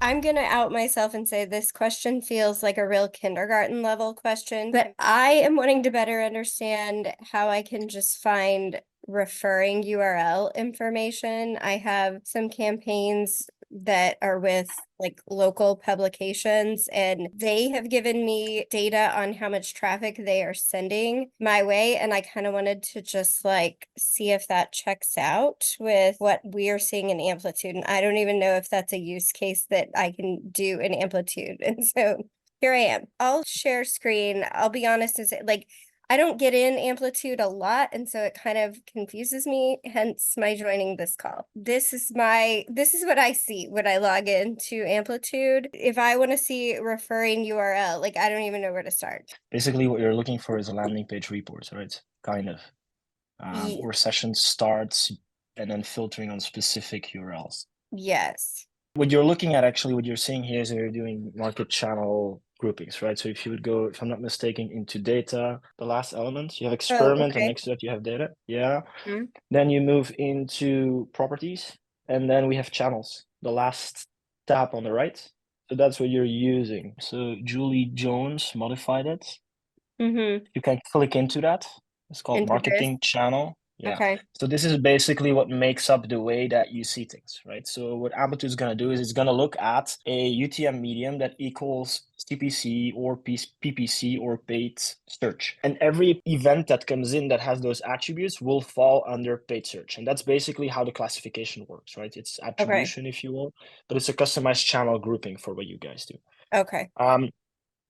I'm going to out myself and say this question feels like a real kindergarten level question, but I am wanting to better understand how I can just find referring URL information. I have some campaigns that are with like local publications, and they have given me data on how much traffic they are sending my way. And I kind of wanted to just like see if that checks out with what we're seeing in Amplitude. And I don't even know if that's a use case that I can do in Amplitude. And so here I am. I'll share screen. I'll be honest and say, like, I don't get in Amplitude a lot, and so it kind of confuses me, hence my joining this call. This is what I see when I log into Amplitude. If I want to see referring URL, like I don't even know where to start. Basically, what you're looking for is a landing page report, right? Kind of. Or session starts and then filtering on specific URLs. Yes. What you're looking at, actually, what you're seeing here is you're doing market channel groupings, right? So if you would go, if I'm not mistaken, into data, the last element, you have experiment, and next to that you have data. Yeah. Then you move into properties, and then we have channels, the last tab on the right. So that's what you're using. So Julie Jones modified it. You can click into that. It's called Into marketing channel. Yeah. Okay. So this is basically what makes up the way that you see things, right? So what Amplitude is going to do is it's going to look at a UTM medium that equals CPC or PPC or paid search. And every event that comes in that has those attributes will fall under paid search. And that's basically how the classification works, right? It's attribution, if you will, but it's a customized channel grouping for what you guys do. Okay.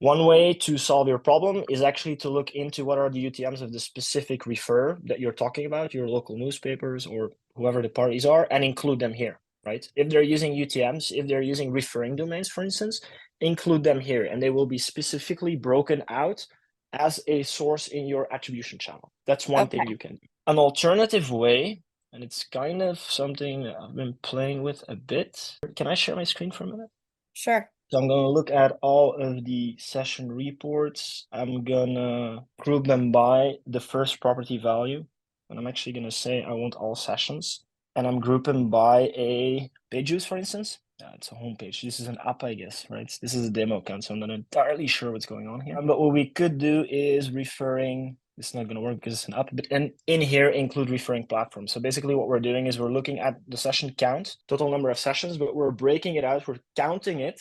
One way to solve your problem is actually to look into what are the UTMs of the specific refer that you're talking about, your local newspapers or whoever the parties are, and include them here, right? If they're using UTMs, if they're using referring domains, for instance, include them here, and they will be specifically broken out as a source in your attribution channel. That's one thing you can do. An alternative way, and it's kind of something I've been playing with a bit. Can I share my screen for a minute? Sure. So I'm going to look at all of the session reports. I'm going to group them by the first property value. And I'm actually going to say I want all sessions. And I'm grouping by a page use, for instance. Yeah, it's a home page. This is an app, I guess, right? This is a demo account, so I'm not entirely sure what's going on here. But what we could do is referring. It's not going to work because it's an app, but in here include referring platforms. So basically what we're doing is we're looking at the session count, total number of sessions, but we're breaking it out. We're counting it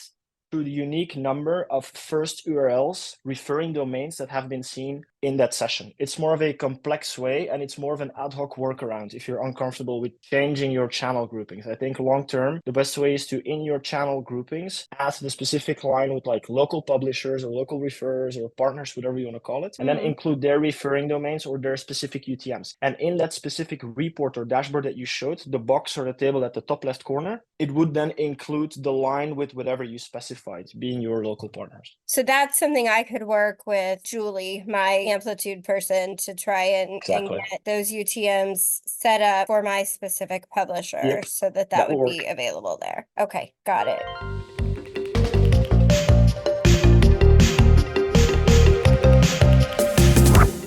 through the unique number of first URLs, referring domains that have been seen in that session. It's more of a complex way, and it's more of an ad hoc workaround if you're uncomfortable with changing your channel groupings. I think long-term, the best way is to, in your channel groupings, add the specific line with like local publishers or local referrers or partners, whatever you want to call it, and then include their referring domains or their specific UTMs. And in that specific report or dashboard that you showed, the box or the table at the top left corner, it would then include the line with whatever you specified, being your local partners. So that's something I could work with Julie, my Amplitude person, to try and get those UTMs set up for my specific publisher so that would be available there. Okay, got it.